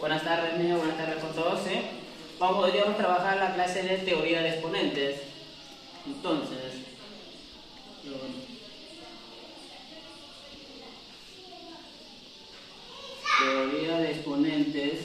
Buenas tardes, niños, buenas tardes con todos, ¿sí? Hoy vamos a trabajar la clase de teoría de exponentes. Entonces, teoría de exponentes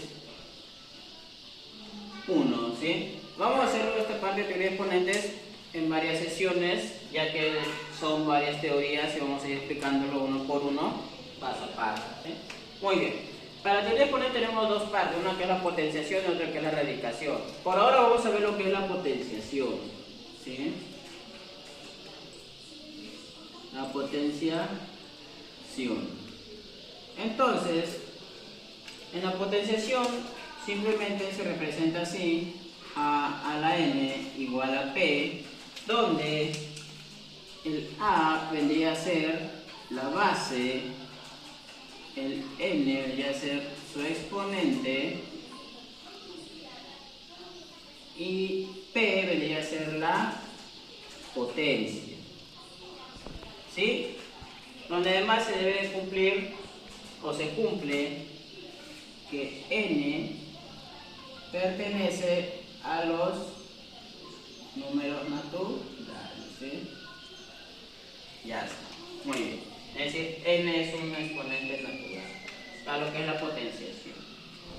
1, ¿sí? Vamos a hacer esta parte de teoría de exponentes en varias sesiones, ya que son varias teorías y vamos a ir explicándolo uno por uno, paso a paso, ¿sí? Muy bien. Para la teoría de exponentes tenemos dos partes, una que es la potenciación y otra que es la radicación. Por ahora vamos a ver lo que es la potenciación, ¿sí? La potenciación. Entonces, en la potenciación simplemente se representa así: a la n igual a p, donde el a vendría a ser la base, el n vendría a ser su exponente y p vendría a ser la potencia, ¿sí? Donde además se debe cumplir o se cumple que n pertenece a los números naturales, ¿sí? Ya está, muy bien. Es decir, n es un exponente natural, a lo que es la potenciación.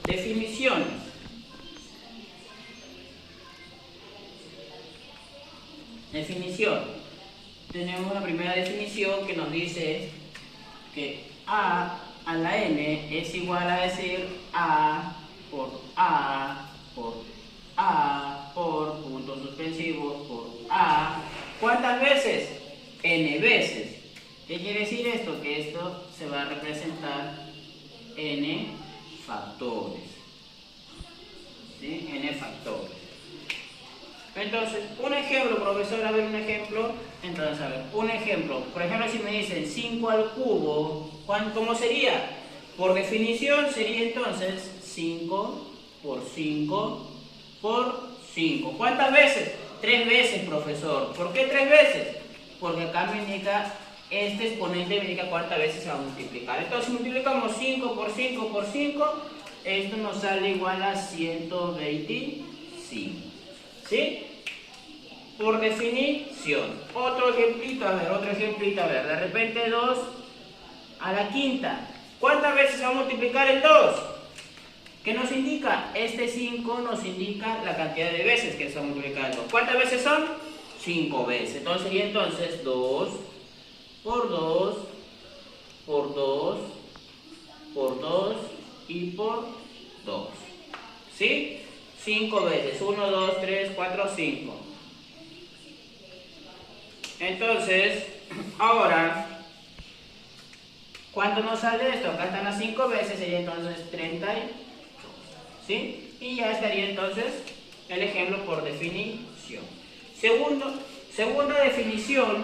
Definiciones. Definición. Tenemos la primera definición que nos dice que a la n es igual a decir a por puntos suspensivos por a. ¿Cuántas veces? N veces. ¿Qué quiere decir esto? Que esto se va a representar n factores, ¿sí? N factores. Entonces, un ejemplo, profesor, a ver un ejemplo. Entonces, a ver, un ejemplo. Por ejemplo, si me dicen 5 al cubo, ¿cómo sería? Por definición sería entonces 5 por 5 por 5. ¿Cuántas veces? 3 veces, profesor. ¿Por qué 3 veces? Porque acá me indica, este exponente me indica cuántas veces se va a multiplicar. Entonces, si multiplicamos 5 por 5 por 5, esto nos sale igual a 125. ¿Sí? Por definición. Otro ejemplito, a ver, De repente 2 a la quinta. ¿Cuántas veces se va a multiplicar el 2? ¿Qué nos indica? Este 5 nos indica la cantidad de veces que se va a multiplicar el 2. ¿Cuántas veces son? 5 veces. Entonces sería 2 por 2 por 2 por 2 y por 2. ¿Sí? 5 veces. 1, 2, 3, 4, 5. Entonces, ahora, ¿cuánto nos sale esto? Acá están las 5 veces, sería entonces 32. ¿Sí? Y ya estaría entonces el ejemplo por definición. Segunda definición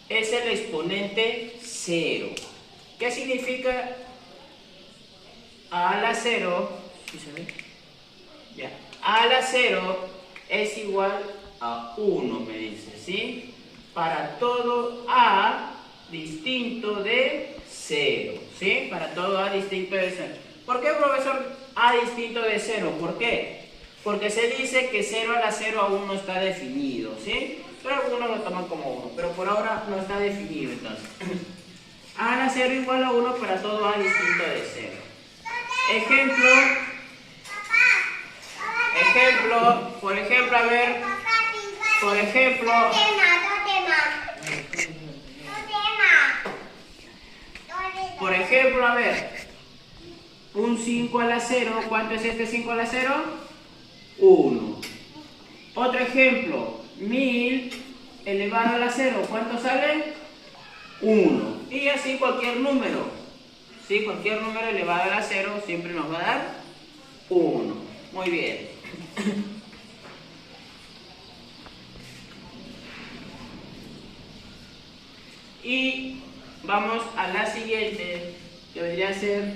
es el exponente 0. ¿Qué significa a la 0? ¿Sí se ve? Ya. A la 0 es igual a 1, me dice, ¿sí? Para todo a distinto de 0, ¿sí? Para todo a distinto de 0. ¿Por qué, profesor, a distinto de 0? ¿Por qué? Porque se dice que 0 a la 0 aún no está definido, ¿sí? Pero algunos lo toman como 1, pero por ahora no está definido, entonces. A a la 0 igual a 1 para todo a distinto de 0. Ejemplo, por ejemplo, a ver, un 5 a la 0, ¿cuánto es este 5 a la 0? 1. Otro ejemplo, 1000 elevado a la 0, ¿cuánto sale? 1. Y así cualquier número, ¿sí? Cualquier número elevado a la 0 siempre nos va a dar 1. Muy bien. Y vamos a la siguiente, que vendría a ser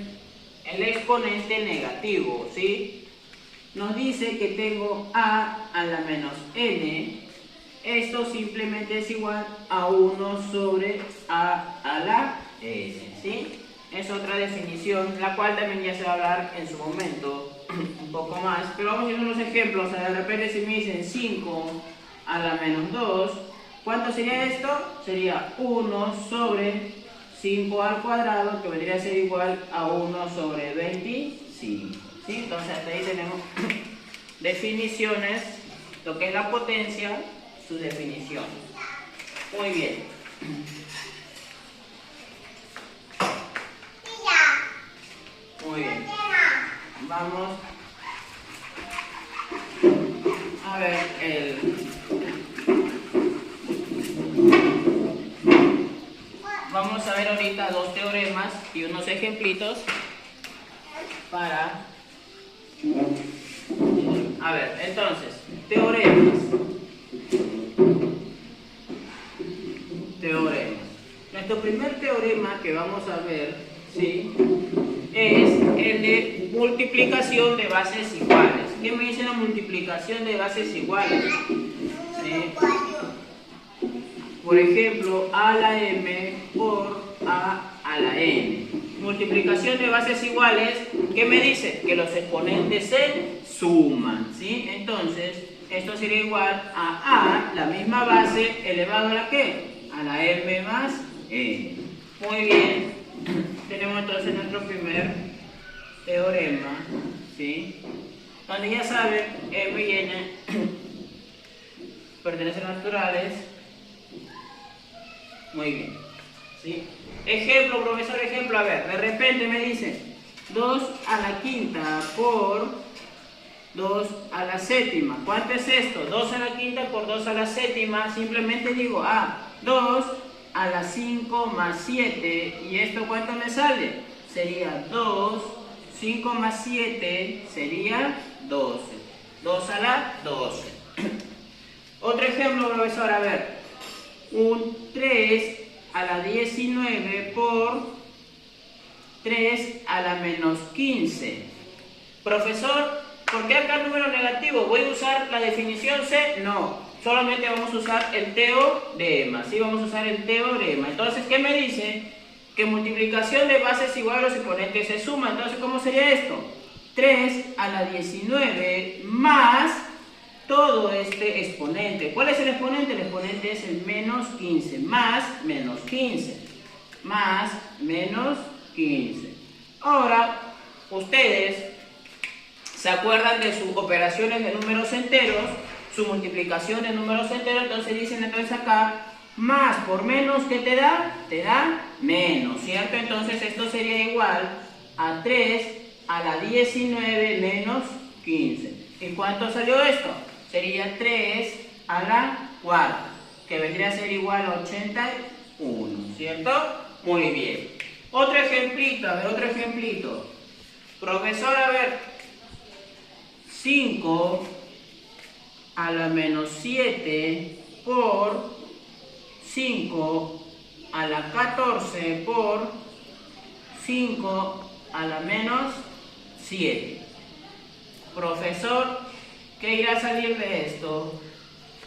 el exponente negativo, ¿sí? Nos dice que tengo a la menos n. Esto simplemente es igual a 1 sobre a la n, ¿sí? es otra definición, la cual también ya se va a hablar en su momento un poco más, pero vamos a ir unos ejemplos. O sea, de repente si me dicen 5 a la menos 2, ¿cuánto sería esto? Sería 1 sobre 5 al cuadrado, que vendría a ser igual a 1 sobre 25. ¿Sí? Entonces hasta ahí tenemos definiciones, lo que es la potencia, sus definiciones. Muy bien. Muy bien. Vamos a ver Vamos a ver ahorita dos teoremas y unos ejemplitos para... A ver, entonces, teoremas. Nuestro primer teorema que vamos a ver, ¿sí?, es el de multiplicación de bases iguales. ¿Qué me dice la multiplicación de bases iguales? ¿Sí? Por ejemplo, a la m por a la n. Multiplicación de bases iguales, ¿qué me dice? Que los exponentes se suman, ¿sí? Entonces, esto sería igual a, la misma base, elevado a la ¿qué? A la m más n. Muy bien. Tenemos entonces nuestro primer teorema, ¿sí?, donde ya saben, m y n pertenecen a naturales. Muy bien, ¿sí? Ejemplo, profesor, ejemplo. A ver, de repente me dicen 2 a la quinta por 2 a la séptima. ¿Cuánto es esto? 2 a la quinta por 2 a la séptima. Simplemente digo, 2 a la 5 más 7. ¿Y esto cuánto me sale? Sería 2, 5 más 7 sería 12. 2 a la 12. Otro ejemplo, profesor, a ver. Un 3 a la 19 por 3 a la menos 15. Profesor, ¿por qué acá número negativo? ¿Voy a usar la definición C? No, solamente vamos a usar el teorema. Sí, vamos a usar el teorema. Entonces, ¿qué me dice? Que multiplicación de bases igual a los exponentes se suma. Entonces, ¿cómo sería esto? 3 a la 19 más todo este exponente. ¿Cuál es el exponente? El exponente es el menos 15, más menos 15, más menos 15. Ahora, ustedes se acuerdan de sus operaciones de números enteros, su multiplicación de números enteros. Entonces dicen entonces acá, más por menos, ¿qué te da? Te da menos, ¿cierto? Entonces esto sería igual a 3 a la 19 menos 15. ¿Y cuánto salió esto? Sería 3 a la cuarta, que vendría a ser igual a 81, ¿cierto? Muy bien. Otro ejemplito, a ver, otro ejemplito. Profesor, a ver, 5 a la menos 7 por 5 a la 14 por 5 a la menos 7. Profesor, ¿qué irá a salir de esto?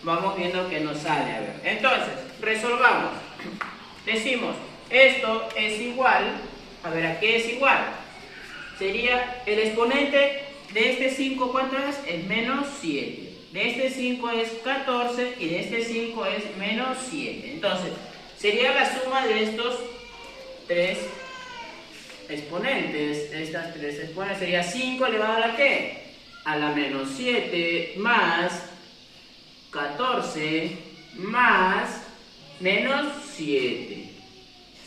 Vamos viendo que nos sale. A ver, entonces, resolvamos. Decimos, esto es igual, a ver, ¿a qué es igual? Sería el exponente de este 5, ¿cuánto es? Es menos 7. De este 5 es 14 y de este 5 es menos 7. Entonces, sería la suma de estos tres exponentes. Estas tres exponentes sería 5 elevado a la ¿qué? A la menos 7 más 14 más menos 7.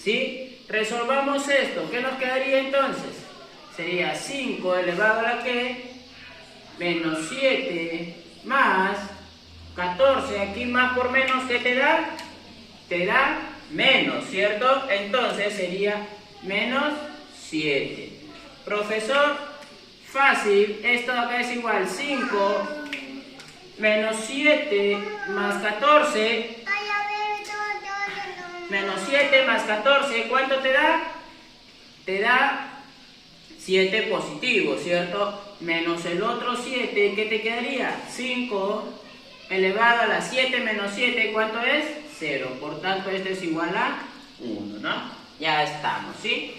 ¿Sí? Resolvamos esto. ¿Qué nos quedaría entonces? Sería 5 elevado a la ¿qué? Menos 7 más 14. Aquí más por menos, ¿qué te da? Te da menos, ¿cierto? Entonces sería menos 7. Profesor, fácil, esto acá es igual 5 menos 7 más 14. Menos 7 más 14, ¿cuánto te da? Te da 7 positivo, ¿cierto? Menos el otro 7, ¿qué te quedaría? 5 elevado a la 7 menos 7, ¿cuánto es? 0. Por tanto, esto es igual a 1, ¿no? Ya estamos, ¿sí?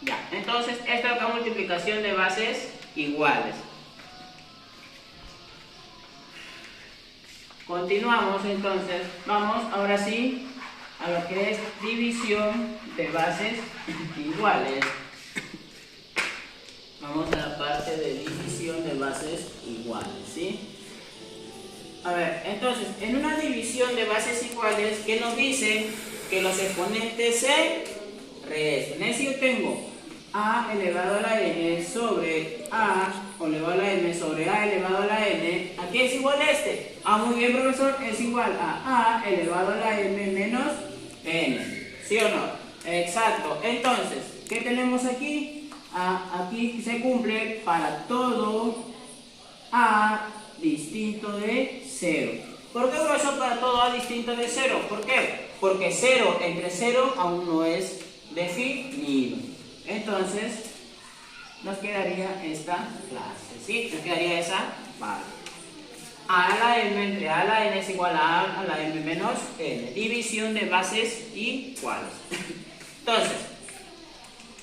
Ya, entonces esta es la multiplicación de bases iguales. Continuamos entonces, vamos ahora sí a lo que es división de bases iguales. Vamos a la parte de división de bases iguales, ¿sí? A ver, entonces, en una división de bases iguales, ¿qué nos dice? Que los exponentes se restan. Es decir, yo tengo a elevado a la n sobre a elevado a la m sobre a elevado a la n. ¿A qué es igual este? Ah, muy bien, profesor, es igual a elevado a la m menos n. ¿Sí o no? Exacto. Entonces, ¿qué tenemos aquí? Aquí se cumple para todo a distinto de 0. ¿Por qué, profesor, para todo a distinto de 0? ¿Por qué? Porque 0 entre 0 aún no es definido. Entonces, nos quedaría esta clase, ¿sí? Nos quedaría esa parte. A a la m entre a a la n es igual a la m menos n. División de bases iguales. Entonces,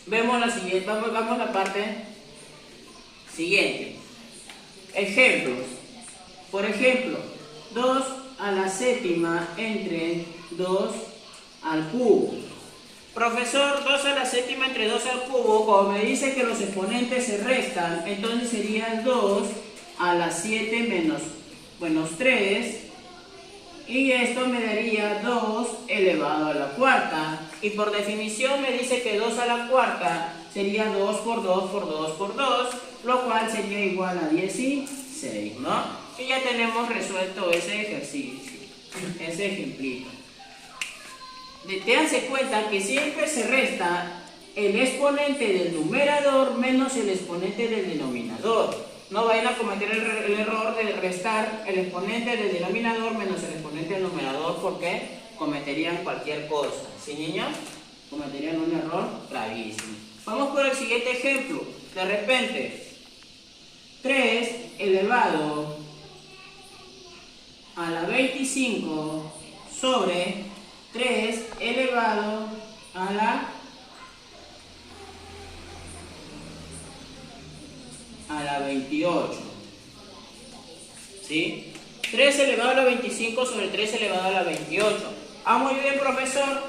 vemos la siguiente, vamos a la parte siguiente. Ejemplos. Por ejemplo, 2 a la séptima entre 2 al cubo. Profesor, 2 a la séptima entre 2 al cubo, como me dice que los exponentes se restan, entonces sería 2 a la 7 menos 3, y esto me daría 2 elevado a la cuarta, y por definición me dice que 2 a la cuarta sería 2 por 2 por 2 por 2, lo cual sería igual a 16, ¿no? Y ya tenemos resuelto ese ejercicio, ese ejemplito. Ténganse cuenta que siempre se resta el exponente del numerador menos el exponente del denominador. No vayan a cometer el error de restar el exponente del denominador menos el exponente del numerador, porque cometerían cualquier cosa. ¿Sí, niños? Cometerían un error gravísimo. Vamos por el siguiente ejemplo. De repente, 3 elevado a la 25 sobre 3 elevado a la 28. ¿Sí? 3 elevado a la 25 sobre 3 elevado a la 28. Ah, muy bien, profesor.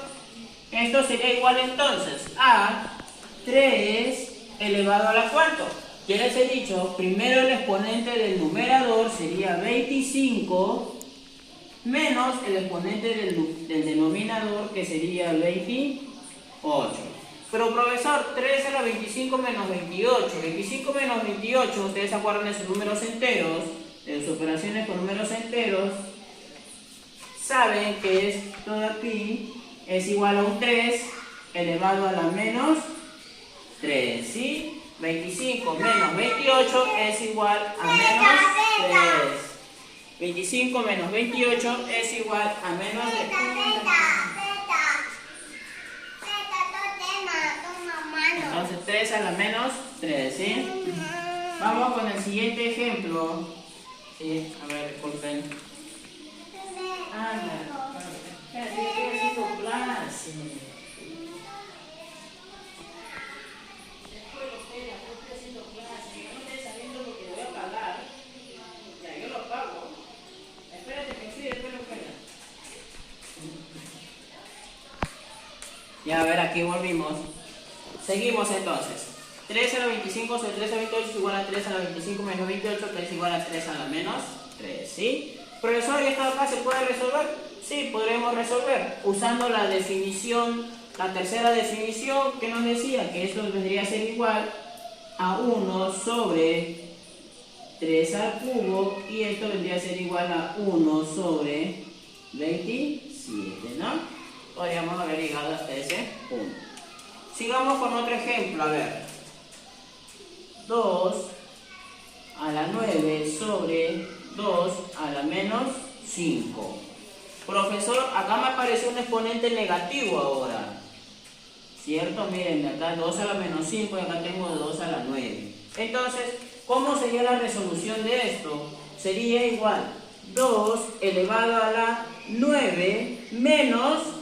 Esto sería igual entonces a 3 elevado a la ¿cuánto? Ya les he dicho, primero el exponente del numerador sería 25 menos el exponente del denominador, que sería 28. Pero, profesor, 3 a la 25 menos 28. 25 menos 28, ustedes se acuerdan de sus números enteros, de sus operaciones con números enteros. Saben que esto de aquí es igual a un 3 elevado a la menos 3, ¿sí? 25 menos 28 es igual a menos 3. 25 menos 28 es igual a menos de... Entonces 3 a la menos 3, ¿sí? Vamos con el siguiente ejemplo. Sí, a ver, disculpen. Estoy haciendo clase. Ya, a ver, aquí volvimos. Seguimos entonces. 3 a la 25 sobre 3 a la 28 es igual a 3 a la 25 menos 28, que es igual a 3 a la menos 3, ¿sí? Profesor, ¿y esta acá se puede resolver? Sí, podremos resolver usando la definición, la tercera definición que nos decía que esto vendría a ser igual a 1 sobre 3 al cubo, y esto vendría a ser igual a 1 sobre 27, ¿no? Podríamos haber llegado hasta ese punto. Sigamos con otro ejemplo, a ver. 2 a la 9 sobre 2 a la menos 5. Profesor, acá me aparece un exponente negativo ahora. ¿Cierto? Miren, acá 2 a la menos 5 y acá tengo 2 a la 9. Entonces, ¿cómo sería la resolución de esto? Sería igual 2 elevado a la 9 menos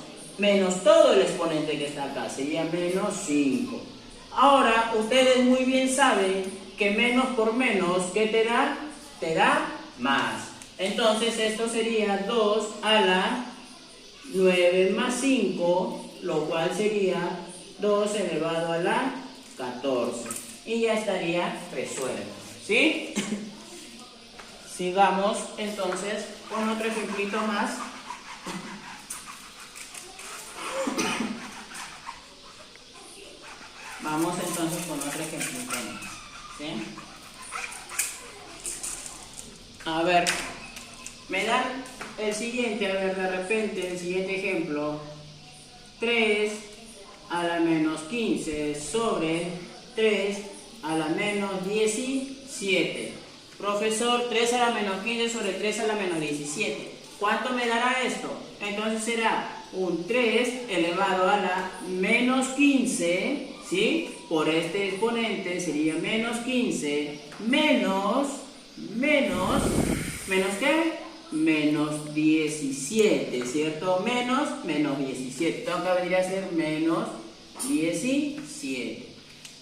todo el exponente que está acá, sería menos 5. Ahora, ustedes muy bien saben que menos por menos, ¿qué te da? Te da más. Entonces, esto sería 2 a la 9 más 5, lo cual sería 2 elevado a la 14. Y ya estaría resuelto, ¿sí? Sigamos entonces con otro ejemplito más. Vamos entonces con otro ejemplito más, ¿sí? A ver, me dan el siguiente, a ver, de repente, el siguiente ejemplo. 3 a la menos 15 sobre 3 a la menos 17. Profesor, 3 a la menos 15 sobre 3 a la menos 17. ¿Cuánto me dará esto? Entonces será un 3 elevado a la menos 15, ¿sí? Por este exponente sería menos 15 menos ¿qué? Menos 17, ¿cierto? Menos 17. Tengo que venir a ser menos 17.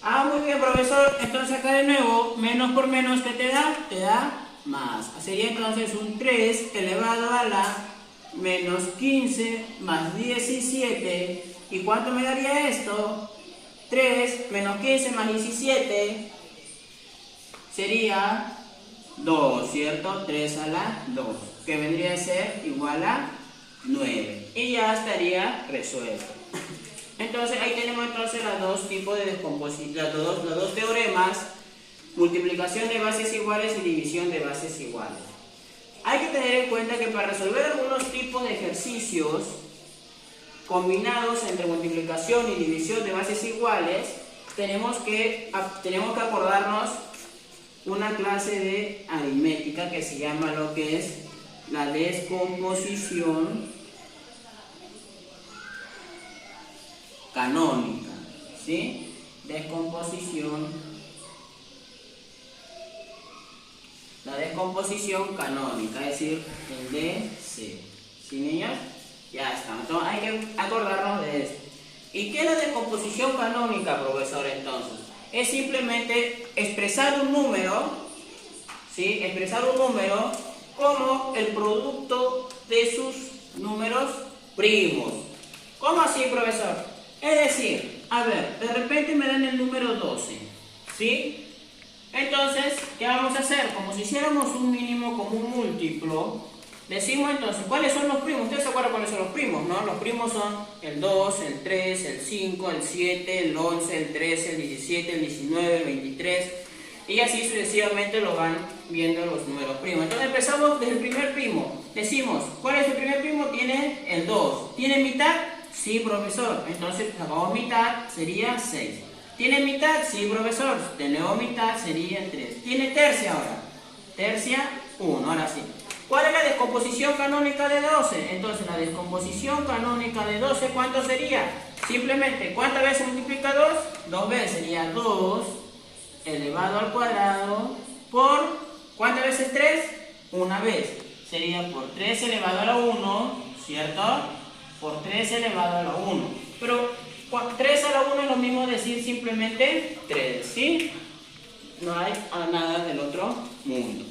Ah, muy bien, profesor. Entonces acá de nuevo, menos por menos, ¿qué te da? Te da más. Sería entonces un 3 elevado a la menos 15 más 17. ¿Y cuánto me daría esto? 3 menos 15 más 17 sería 2, ¿cierto? 3 a la 2, que vendría a ser igual a 9. Y ya estaría resuelto. Entonces ahí tenemos entonces los dos tipos de descomposición, los dos teoremas: multiplicación de bases iguales y división de bases iguales. Hay que tener en cuenta que para resolver algunos tipos de ejercicios combinados entre multiplicación y división de bases iguales, tenemos que acordarnos una clase de aritmética que se llama lo que es la descomposición canónica, ¿sí? La descomposición canónica, es decir, el DC. ¿Sí, niños? Ya está. Entonces hay que acordarnos de esto. ¿Y qué es la descomposición canónica, profesor, entonces? Es simplemente expresar un número, ¿sí? Expresar un número como el producto de sus números primos. ¿Cómo así, profesor? Es decir, a ver, de repente me dan el número 12, ¿sí? Entonces, ¿qué vamos a hacer? Como si hiciéramos un mínimo común múltiplo, decimos entonces, ¿cuáles son los primos? Ustedes se acuerdan cuáles son los primos, ¿no? Los primos son el 2, el 3, el 5, el 7, el 11, el 13, el 17, el 19, el 23, y así sucesivamente lo van viendo los números primos. Entonces empezamos desde el primer primo. Decimos, ¿cuál es el primer primo? Tiene el 2. ¿Tiene mitad? Sí, profesor. Entonces sacamos mitad, sería 6. ¿Tiene mitad? Sí, profesor. De nuevo mitad sería 3. ¿Tiene tercia ahora? Tercia, 1. Ahora sí. ¿Cuál es la descomposición canónica de 12? Entonces la descomposición canónica de 12, ¿cuánto sería? Simplemente, ¿cuántas veces multiplica 2? 2 veces. Sería 2 elevado al cuadrado por, ¿cuántas veces 3? Una vez. Sería por 3 elevado a la 1, ¿cierto? Por 3 elevado a la 1. Pero 3 a la 1 es lo mismo decir simplemente 3, ¿sí? No hay nada del otro mundo.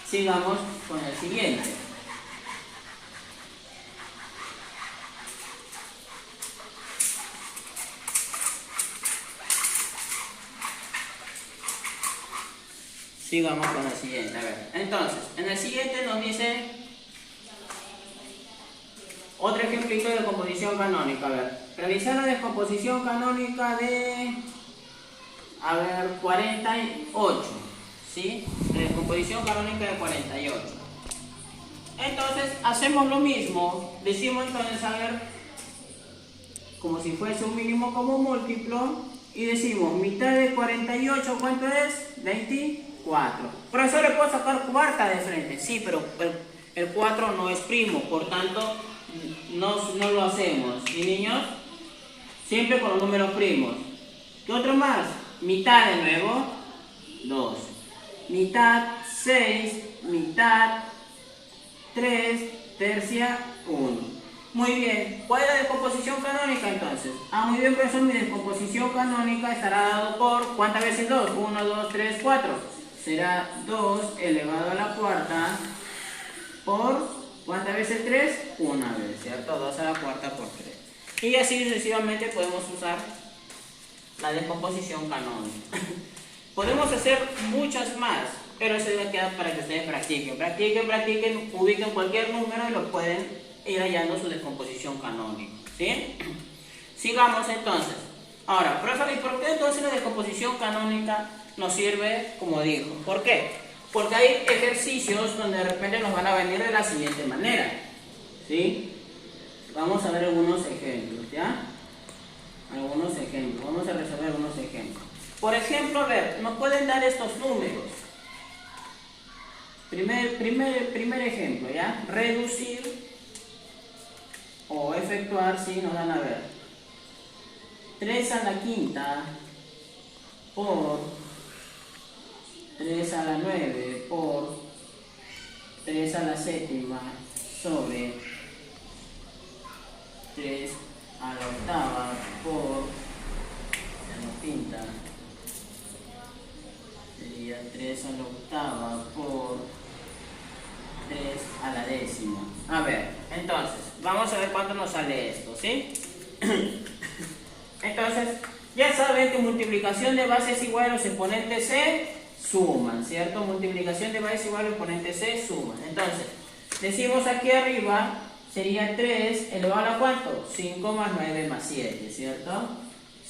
Sigamos con el siguiente. Sigamos con el siguiente. A ver, entonces, en el siguiente nos dice otro ejemplito de descomposición canónica. A ver, realizar la descomposición canónica de, a ver, 48, ¿sí? La descomposición canónica de 48. Entonces, hacemos lo mismo. Decimos entonces, a ver, como si fuese un mínimo común múltiplo, y decimos, mitad de 48, ¿cuánto es? 24. Profesor, ¿le puedo sacar cuarta de frente? Sí, pero el 4 no es primo, por tanto, no lo hacemos. ¿Sí, niños? Siempre con los números primos. ¿Qué otro más? Mitad de nuevo, 2. Mitad, 6. Mitad, 3. Tercia, 1. Muy bien, ¿cuál es la descomposición canónica entonces? Ah, muy bien, profesor, mi descomposición canónica estará dado por, ¿cuántas veces 2? 1, 2, 3, 4. Será 2 elevado a la cuarta por, ¿cuántas veces 3? Una vez, ¿cierto? 2 a la cuarta por 3. Y así sucesivamente podemos usar la descomposición canónica. Podemos hacer muchas más, pero eso ya queda para que ustedes practiquen. Practiquen, ubiquen cualquier número y lo pueden ir hallando su descomposición canónica. ¿Sí? Sigamos entonces. Ahora, profesor, ¿y por qué entonces la descomposición canónica nos sirve como dijo? ¿Por qué? Porque hay ejercicios donde de repente nos van a venir de la siguiente manera. ¿Sí? Vamos a ver algunos ejemplos, ¿ya? Algunos ejemplos. Vamos a resolver algunos ejemplos. Por ejemplo, a ver, nos pueden dar estos números. Primer ejemplo, ¿ya? Reducir o efectuar, sí, nos dan a ver 3 a la quinta por 3 a la 9 por 3 a la séptima sobre 3 a la octava por, ya no pinta, sería 3 a la octava por 3 a la décima. A ver, entonces, vamos a ver cuánto nos sale esto, ¿sí? Entonces, ya saben que multiplicación de bases igual a los exponentes se suman, ¿cierto? Multiplicación de bases igual a los exponentes se suman. Entonces, decimos aquí arriba, sería 3 elevado a la ¿cuánto? 5 más 9 más 7, ¿cierto?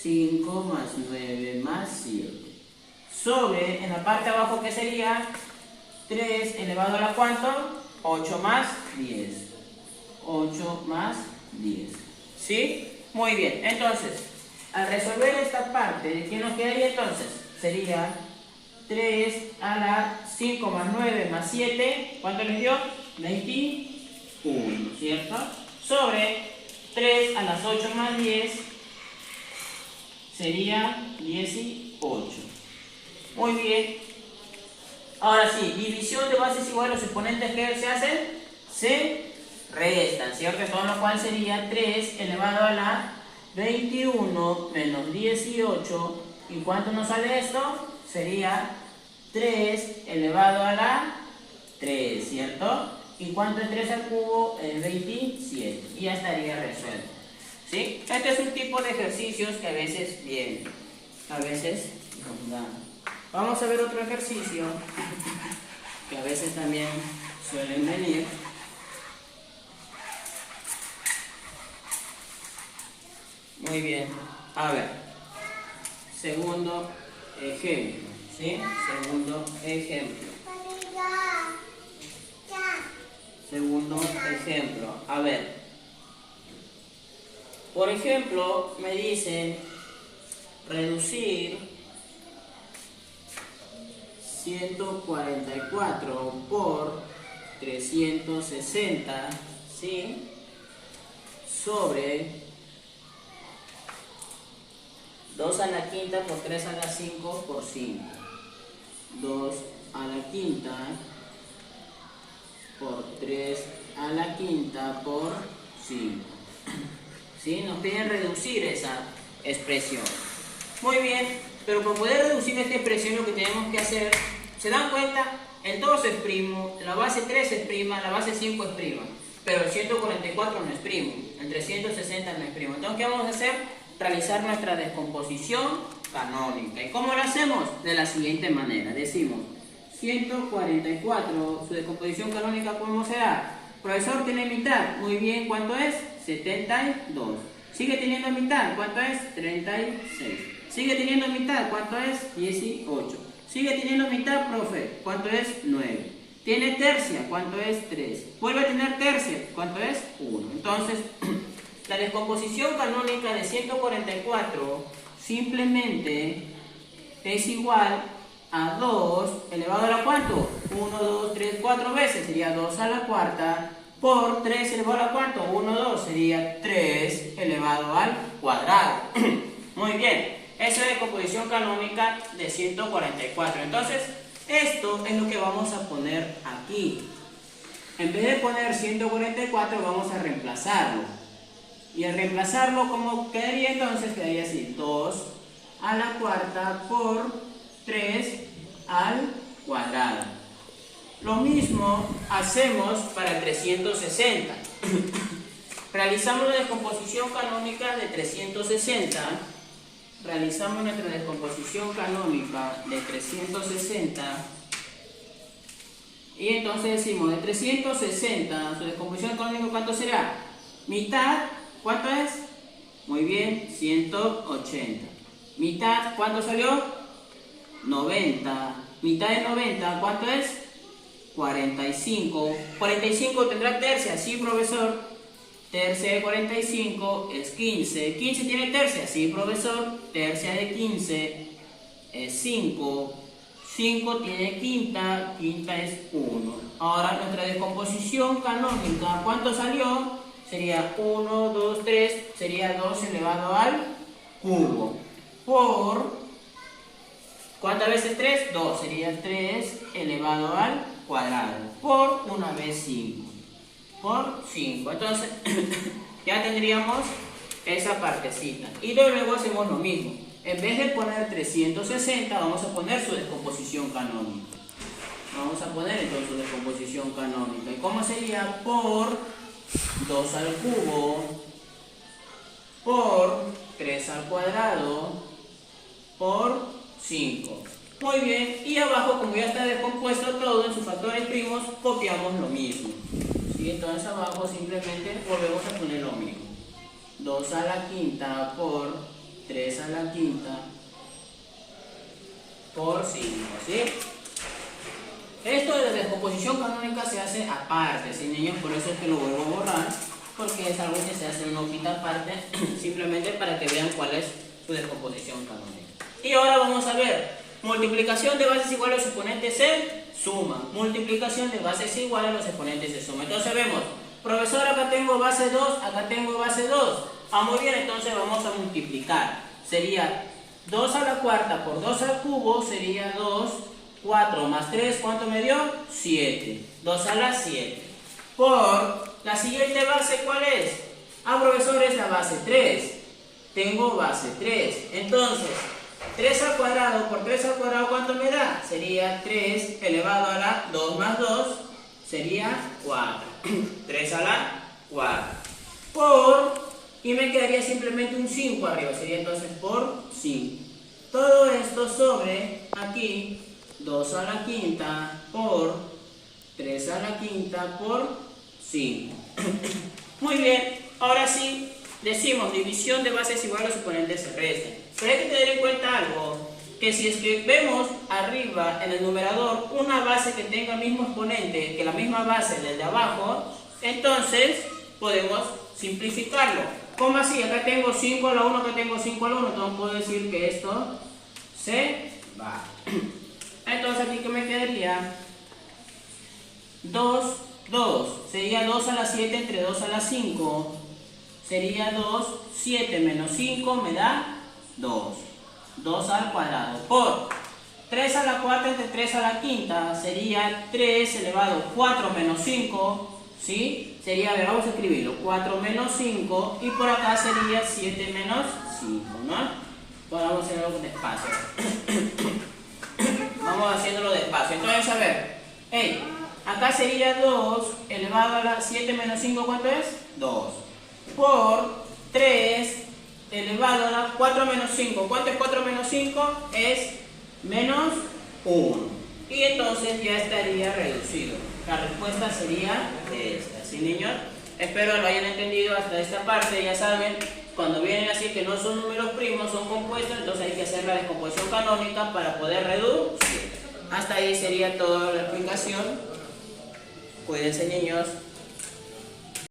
5 más 9 más 7. Sobre, en la parte de abajo, ¿qué sería? 3 elevado a la ¿cuánto? 8 más 10. 8 más 10. ¿Sí? Muy bien. Entonces, al resolver esta parte, ¿qué nos quedaría entonces? Sería 3 a la 5 más 9 más 7. ¿Cuánto les dio? 21, ¿cierto? Sobre 3 a las 8 más 10 sería 18. Muy bien. Ahora sí, división de bases igual a los exponentes que se hacen, se restan, ¿cierto? Todo lo cual sería 3 elevado a la 21 menos 18. ¿Y cuánto nos sale esto? Sería 3 elevado a la 3, ¿cierto? ¿Y cuánto es 3 al cubo? Es 27. Y ya estaría resuelto. ¿Sí? Este es un tipo de ejercicios que a veces vienen, a veces nos dan. Vamos a ver otro ejercicio que a veces también suelen venir. Muy bien. A ver. Segundo ejemplo. ¿Sí? Segundo ejemplo. Segundo ejemplo. A ver. Por ejemplo, me dicen reducir 144 por 360, ¿sí? Sobre 2 a la quinta por 3 a la 5 por 5. 2 a la quinta por 3 a la quinta por 5. ¿Sí? Nos piden reducir esa expresión. Muy bien, pero para poder reducir esta expresión lo que tenemos que hacer, ¿se dan cuenta? El 2 es primo, la base 3 es prima, la base 5 es prima, pero el 144 no es primo, el 360 no es primo. Entonces, ¿qué vamos a hacer? Realizar nuestra descomposición canónica. ¿Y cómo lo hacemos? De la siguiente manera. Decimos 144, su descomposición canónica, ¿cómo será? Profesor, tiene mitad. Muy bien, ¿cuánto es? 72. Sigue teniendo mitad, ¿cuánto es? 36. Sigue teniendo mitad, ¿cuánto es? 18. Sigue teniendo mitad, profe, ¿cuánto es? 9. Tiene tercia, ¿cuánto es? 3. Vuelve a tener tercia, ¿cuánto es? 1. Entonces, la descomposición canónica de 144 simplemente es igual a 2 elevado a la ¿cuánto? 1, 2, 3, 4 veces, sería 2 a la cuarta, por 3 elevado a la ¿cuánto? 1, 2, sería 3 elevado al cuadrado. Muy bien. Esa es la descomposición canónica de 144. Entonces, esto es lo que vamos a poner aquí. En vez de poner 144 vamos a reemplazarlo. Y al reemplazarlo, ¿cómo quedaría entonces? Quedaría así, 2 a la cuarta por 3 al cuadrado. Lo mismo hacemos para el 360. Realizamos la descomposición canónica de 360. Realizamos nuestra descomposición canónica de 360. Y entonces decimos, de 360, su descomposición canónica, ¿cuánto será? Mitad, ¿cuánto es? Muy bien, 180. Mitad, ¿cuánto salió? 90. Mitad de 90, ¿cuánto es? 45. 45 tendrá tercia, sí, profesor. Tercia de 45 es 15. 15 tiene tercia, sí, profesor. Tercia de 15 es 5. 5 tiene quinta, quinta es 1. Ahora nuestra descomposición canónica, ¿cuánto salió? Sería 1, 2, 3, sería 2 elevado al cubo. Por, ¿cuántas veces 3? 2, sería 3 elevado al cuadrado. Por 1 vez 5. Por 5. Entonces, ya tendríamos esa partecita. Y luego hacemos lo mismo. En vez de poner 360, vamos a poner su descomposición canónica. Vamos a poner entonces su descomposición canónica. ¿Y cómo sería? Por 2 al cubo, por 3 al cuadrado, por 5. Muy bien. Y abajo, como ya está descompuesto todo en sus factores primos, copiamos lo mismo. ¿Sí? Entonces abajo simplemente volvemos a poner lo mismo. 2 a la quinta por 3 a la quinta por 5, ¿sí? Esto de la descomposición canónica se hace aparte, ¿sí, niños? Por eso es que lo vuelvo a borrar, porque es algo que se hace en una hojita aparte, simplemente para que vean cuál es su descomposición canónica. Y ahora vamos a ver, multiplicación de bases iguales a los exponentes se suma, multiplicación de bases iguales a los exponentes se suma. Entonces vemos, profesor, acá tengo base 2, acá tengo base 2. Ah, muy bien, entonces vamos a multiplicar. Sería 2 a la cuarta por 2 al cubo, sería 2, 4 más 3, ¿cuánto me dio? 7. 2 a la 7. Por la siguiente base, ¿cuál es? Ah, profesor, es la base 3. Tengo base 3. Entonces, 3 al cuadrado por 3 al cuadrado, ¿cuánto me da? Sería 3 elevado a la 2 más 2, sería 4. 3 a la 4. Por... y me quedaría simplemente un 5 arriba, sería entonces por 5. Todo esto sobre aquí, 2 a la quinta por 3 a la quinta por 5. Muy bien, ahora sí, decimos división de bases iguales a los exponentes se restan. Pero hay que tener en cuenta algo, que si es que vemos arriba en el numerador una base que tenga el mismo exponente que la misma base del de abajo, entonces podemos simplificarlo. ¿Cómo así? Acá tengo 5 a la 1, acá tengo 5 a la 1, entonces puedo decir que esto se va. Entonces aquí que me quedaría 2, 2, sería 2 a la 7 entre 2 a la 5, sería 2, 7 menos 5 me da 2, 2 al cuadrado, por 3 a la 4 entre 3 a la quinta, sería 3 elevado a 4 menos 5, ¿sí? Sería, a ver, vamos a escribirlo, 4 menos 5, y por acá sería 7 menos 5, ¿no? Pues vamos a hacerlo despacio. Vamos haciéndolo despacio. Entonces, a ver, hey, acá sería 2 elevado a la 7 menos 5, ¿cuánto es? 2. Por 3 elevado a la 4 menos 5. ¿Cuánto es 4 menos 5? Es menos 1. Y entonces ya estaría reducido. La respuesta sería esta, ¿sí, niños? Espero lo hayan entendido hasta esta parte. Ya saben, cuando vienen así que no son números primos, son compuestos, entonces hay que hacer la descomposición canónica para poder reducir. Hasta ahí sería toda la explicación. Cuídense, niños.